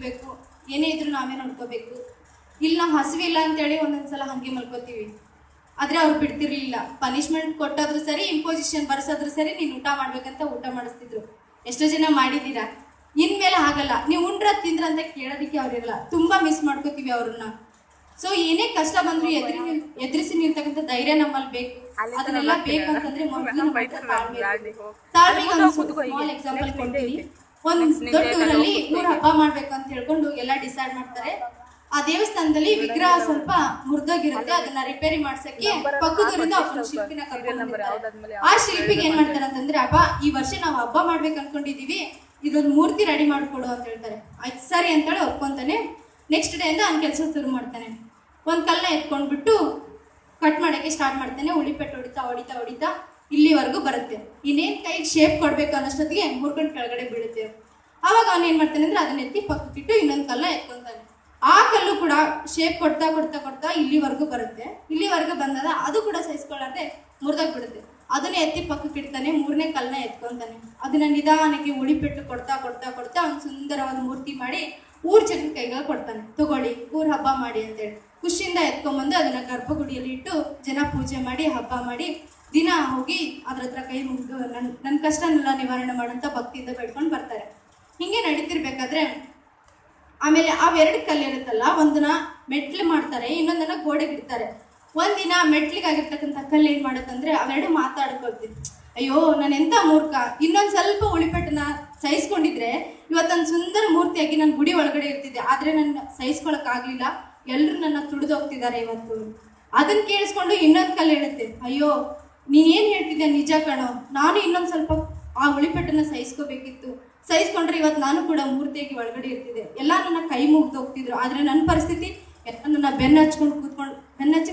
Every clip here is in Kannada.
ಕೂತ್ಬೇಕು, ಏನೇ ಇದ್ರು ನಾವೇ ನೋಡ್ಕೋಬೇಕು. ಇಲ್ಲ ನಾವು ಹಸಿವಿಲ್ಲ ಅಂತೇಳಿ ಒಂದೊಂದ್ಸಲ ಹಂಗೆ ಮಲ್ಕೋತೀವಿ. ಆದರೆ ಅವ್ರು ಬಿಡ್ತಿರ್ಲಿಲ್ಲ. ಪನಿಷ್ಮೆಂಟ್ ಕೊಟ್ಟಾದ್ರೂ ಸರಿ, ಇಂಪೋಸಿಷನ್ ಬರ್ಸಾದ್ರೂ ಸರಿ, ನೀನು ಊಟ ಮಾಡ್ಬೇಕಂತ ಊಟ ಮಾಡಿಸ್ತಿದ್ರು. ಎಷ್ಟೋ ಜನ ಮಾಡಿದ್ದೀರಾ. ಇನ್ಮೇಲೆ ಆಗಲ್ಲ. ನೀವು ಉಂಡ್ರ ತಿಂದ್ರ ಅಂತ ಕೇಳೋದಕ್ಕೆ ಅವ್ರಿರಲ್ಲ. ತುಂಬಾ ಮಿಸ್ ಮಾಡ್ಕೋತೀವಿ ಅವ್ರನ್ನ. ಸೊ ಏನೇ ಕಷ್ಟ ಬಂದ್ರು ಎದುರಿಸಿ ನಿಲ್ತಕ್ಕಂಥ ಧೈರ್ಯ ನಮ್ಮಲ್ಲಿ ಬೇಕು. ಅದನ್ನೆಲ್ಲ ಬೇಕಂತಂದ್ರೆ ತಾಳ್ಮೆಗೆ ಒಂದು ಸ್ಮಾಲ್ ಎಕ್ಸಾಂಪಲ್ ಕೊಡ್ತೀನಿ. ಒಂದ್ ದೊಡ್ಡ ಊರಲ್ಲಿ ಊರ ಹಬ್ಬ ಮಾಡ್ಬೇಕು ಅಂತ ಹೇಳ್ಕೊಂಡು ಎಲ್ಲ ಡಿಸೈಡ್ ಮಾಡ್ತಾರೆ. ಆ ದೇವಸ್ಥಾನದಲ್ಲಿ ವಿಗ್ರಹ ಸ್ವಲ್ಪ ಮುರಿದೋಗಿರುತ್ತೆ, ಅದನ್ನ ರಿಪೇರಿ ಮಾಡ್ಸಕ್ಕೆ ಪಕ್ಕದೂರಿಂದ ಒಬ್ಬ ಶಿಲ್ಪಿನ ಕರ್ಕೊಂಡು ಆ ಶಿಲ್ಪಿಗೆ ಏನ್ ಮಾಡ್ತಾರೆ ಅಂತಂದ್ರೆ, ಹಬ್ಬ ಈ ವರ್ಷ ನಾವು ಹಬ್ಬ ಮಾಡ್ಬೇಕು ಅನ್ಕೊಂಡಿದೀವಿ, ಇದೊಂದು ಮೂರ್ತಿ ರೆಡಿ ಮಾಡ್ಕೊಡು ಅಂತ ಹೇಳ್ತಾರೆ. ಆಯ್ತು ಸರಿ ಅಂತೇಳಿ ಒಪ್ಕೊಂತಾನೆ. ನೆಕ್ಸ್ಟ್ ಡೇ ಇಂದ ಅವ್ನ ಕೆಲಸ ಶುರು ಮಾಡ್ತಾನೆ. ಒಂದ್ ಕಲ್ಲನ್ನ ಎತ್ಕೊಂಡ್ಬಿಟ್ಟು ಕಟ್ ಮಾಡಕ್ಕೆ ಸ್ಟಾರ್ಟ್ ಮಾಡ್ತಾನೆ. ಉಳಿಪೆಟ್ಟು ಹೊಡಿತಾ ಹೊಡಿತಾ ಹೊಡಿತಾ ಇಲ್ಲಿವರೆಗೂ ಬರುತ್ತೆ. ಇನ್ನೇನ್ ಕೈಗೆ ಶೇಪ್ ಕೊಡ್ಬೇಕು ಅನ್ನೋಷ್ಟೊತ್ತಿಗೆ ಮುರ್ಕೊಂಡು ಕೆಳಗಡೆ ಬೀಳುತ್ತೆ. ಅವಾಗ ಅವ್ನು ಏನ್ ಮಾಡ್ತಾನೆ ಅಂದ್ರೆ ಅದನ್ನ ಎತ್ತಿ ಪಕ್ಕಕ್ಕಿಟ್ಟು ಇನ್ನೊಂದ್ ಕಲ್ಲ ಎತ್ಕೊಂತಾನೆ. ಆ ಕಲ್ಲು ಕೂಡ ಶೇಪ್ ಕೊಡ್ತಾ ಕೊಡ್ತಾ ಕೊಡ್ತಾ ಇಲ್ಲಿವರೆಗೂ ಬರುತ್ತೆ. ಇಲ್ಲಿವರೆಗೂ ಬಂದಾಗ ಅದು ಕೂಡ ಸಹಿಸ್ಕೊಳ್ಳಾರ್ದೆ ಮುರಿದಾಗ ಬಿಡುತ್ತೆ. ಅದನ್ನ ಎತ್ತಿ ಪಕ್ಕಕ್ಕೆ ಇಡ್ತಾನೆ. ಮೂರನೇ ಕಲ್ಲನ್ನ ಎತ್ಕೊಂತಾನೆ. ಅದನ್ನ ನಿಧಾನಕ್ಕೆ ಉಳಿಪೆಟ್ಟು ಕೊಡ್ತಾ ಕೊಡ್ತಾ ಕೊಡ್ತಾ ಒಂದು ಸುಂದರವಾದ ಮೂರ್ತಿ ಮಾಡಿ ಊರ್ ಜನರ ಕೈಗೆ ಕೊಡ್ತಾನೆ. ತಗೊಳ್ಳಿ, ಊರ್ ಹಬ್ಬ ಮಾಡಿ ಅಂತೇಳಿ ಖುಷಿಯಿಂದ ಎತ್ಕೊಂಡ್ಬಂದು ಅದನ್ನ ಗರ್ಭಗುಡಿಯಲ್ಲಿ ಇಟ್ಟು ಜನ ಪೂಜೆ ಮಾಡಿ ಹಬ್ಬ ಮಾಡಿ ದಿನ ಹೋಗಿ ಅದ್ರ ಹತ್ರ ಕೈ ಮುಗಿದು ನನ್ನ ಕಷ್ಟನೆಲ್ಲ ನಿವಾರಣೆ ಮಾಡಂತ ಭಕ್ತಿಯಿಂದ ಬೇಡ್ಕೊಂಡು ಬರ್ತಾರೆ. ಹಿಂಗೆ ನಡೀತಿರ್ಬೇಕಾದ್ರೆ ಆಮೇಲೆ ಅವೆರಡು ಕಲ್ಲಿರುತ್ತಲ್ಲ, ಒಂದನ್ನ ಮೆಟ್ಲು ಮಾಡ್ತಾರೆ, ಇನ್ನೊಂದನ್ನ ಗೋಡೆಗೆ ಇಡ್ತಾರೆ. ಒಂದಿನ ಮೆಟ್ಲಿಗಾಗಿರ್ತಕ್ಕಂಥ ಕಲ್ಲು ಏನ್ ಮಾಡುತ್ತಂದ್ರೆ ಅವೆರಡು ಮಾತಾಡ್ಕೊಳ್ತೀವಿ. ಅಯ್ಯೋ ನಾನು ಎಂತ ಮೂರ್ಖ, ಇನ್ನೊಂದು ಸ್ವಲ್ಪ ಉಳಿಪೆಟ್ಟನ್ನ ಸಹಿಸ್ಕೊಂಡಿದ್ರೆ ಇವತ್ತೊಂದು ಸುಂದರ ಮೂರ್ತಿಯಾಗಿ ನನ್ನ ಗುಡಿ ಒಳಗಡೆ ಇರ್ತಿದ್ದೆ. ಆದ್ರೆ ನನ್ನ ಸಹಿಸ್ಕೊಳಕ್ ಆಗ್ಲಿಲ್ಲ, ಎಲ್ಲರೂ ನನ್ನ ತುಳಿದು ಹೋಗ್ತಿದ್ದಾರೆ ಇವತ್ತು. ಅದನ್ನ ಕೇಳಿಸ್ಕೊಂಡು ಇನ್ನೊಂದು ಕಲ್ಲು ಹೇಳುತ್ತೆ, ಅಯ್ಯೋ ನೀನೇನ್ ಹೇಳ್ತಿದ್ದೆ ನಿಜ ಕಣೋ, ನಾನು ಇನ್ನೊಂದು ಸ್ವಲ್ಪ ಆ ಉಳಿಪೆಟ್ಟನ್ನ ಸಹಿಸ್ಕೋಬೇಕಿತ್ತು, ಸಹಿಸ್ಕೊಂಡ್ರೆ ಇವತ್ತು ನಾನು ಕೂಡ ಮೂರ್ತಿಯಾಗಿ ಒಳಗಡೆ ಇರ್ತಿದ್ದೆ. ಎಲ್ಲ ನನ್ನ ಕೈ ಮುಗ್ದು ಹೋಗ್ತಿದ್ರು, ಆದ್ರೆ ನನ್ನ ಪರಿಸ್ಥಿತಿ ನನ್ನ ಬೆನ್ನಚ್ಚಿ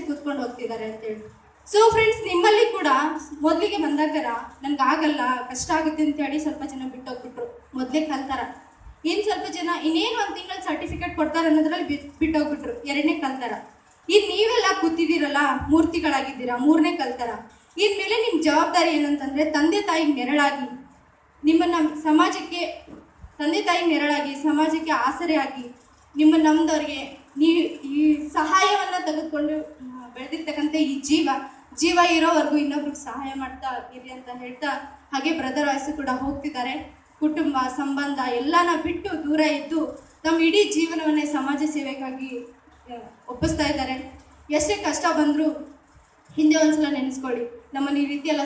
ಕೂತ್ಕೊಂಡು ಹೋಗ್ತಿದ್ದಾರೆ ಅಂತೇಳಿ. ಸೊ ಫ್ರೆಂಡ್ಸ್, ನಿಮ್ಮಲ್ಲಿ ಕೂಡ ಮೊದಲಿಗೆ ಬಂದಾಗರ ನನ್ಗೆ ಆಗಲ್ಲ, ಕಷ್ಟ ಆಗುತ್ತೆ ಅಂತ ಹೇಳಿ ಸ್ವಲ್ಪ ಜನ ಬಿಟ್ಟೋಗ್ಬಿಟ್ರು. ಮೊದಲೇ ಕಲ್ತಾರ. ಇನ್ನು ಸ್ವಲ್ಪ ಜನ ಇನ್ನೇನು ಒಂದು ತಿಂಗಳ ಸರ್ಟಿಫಿಕೇಟ್ ಕೊಡ್ತಾರೆ ಅನ್ನೋದ್ರಲ್ಲಿ ಬಿಟ್ಟೋಗ್ಬಿಟ್ರು. ಎರಡನೇ ಕಲ್ತಾರ. ಇನ್ನು ನೀವೆಲ್ಲ ಕೂತಿದ್ದೀರಲ್ಲ, ಮೂರ್ತಿಗಳಾಗಿದ್ದೀರಾ, ಮೂರನೇ ಕಲ್ತಾರ. ಇನ್ಮೇಲೆ ನಿಮ್ಮ ಜವಾಬ್ದಾರಿ ಏನಂತಂದ್ರೆ ತಂದೆ ತಾಯಿ ನೆರಳಾಗಿ ನಿಮ್ಮನ್ನ ಸಮಾಜಕ್ಕೆ, ತಂದೆ ತಾಯಿ ನೆರಳಾಗಿ ಸಮಾಜಕ್ಕೆ ಆಸರೆ ಆಗಿ ನಿಮ್ಮ ನಮ್ದವ್ರಿಗೆ ನೀವು ಈ ಸಹಾಯವನ್ನ ತೆಗೆದುಕೊಂಡು ಬೆಳೆದಿರ್ತಕ್ಕಂಥ ಈ ಜೀವ ಇರೋವರೆಗೂ ಇನ್ನೊಬ್ರಿಗೆ ಸಹಾಯ ಮಾಡ್ತಾ ಇರಿ ಅಂತ ಹೇಳ್ತಾ, ಹಾಗೆ ಬ್ರದರ್ ವಾಯ್ಸು ಕೂಡ ಹೋಗ್ತಿದ್ದಾರೆ. ಕುಟುಂಬ ಸಂಬಂಧ ಎಲ್ಲಾನ ಬಿಟ್ಟು ದೂರ ಇದ್ದು ನಮ್ಮ ಇಡೀ ಜೀವನವನ್ನೇ ಸಮಾಜ ಸೇವೆಗಾಗಿ ಒಪ್ಪಿಸ್ತಾ ಇದ್ದಾರೆ. ಎಷ್ಟೇ ಕಷ್ಟ ಬಂದರೂ ಹಿಂದೆ ಒಂದ್ಸಲ ನೆನೆಸ್ಕೊಳ್ಳಿ, ನಮ್ಮನ್ನು ಈ ರೀತಿಯೆಲ್ಲ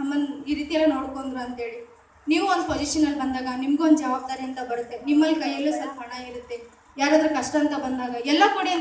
ನಮ್ಮನ್ನು ಈ ರೀತಿಯೆಲ್ಲ ನೋಡ್ಕೊಂಡ್ರು ಅಂತೇಳಿ. ನೀವು ಒಂದು ಪೊಸಿಷನಲ್ಲಿ ಬಂದಾಗ ನಿಮ್ಗೊಂದು ಜವಾಬ್ದಾರಿ ಅಂತ ಬರುತ್ತೆ. ನಿಮ್ಮಲ್ಲಿ ಕೈಯಲ್ಲೂ ಸ್ವಲ್ಪ ಹಣ ಇರುತ್ತೆ. ಯಾರಾದ್ರೂ ಕಷ್ಟ ಅಂತ ಬಂದಾಗ ಎಲ್ಲ ಕೊಡಿ ಅಂತ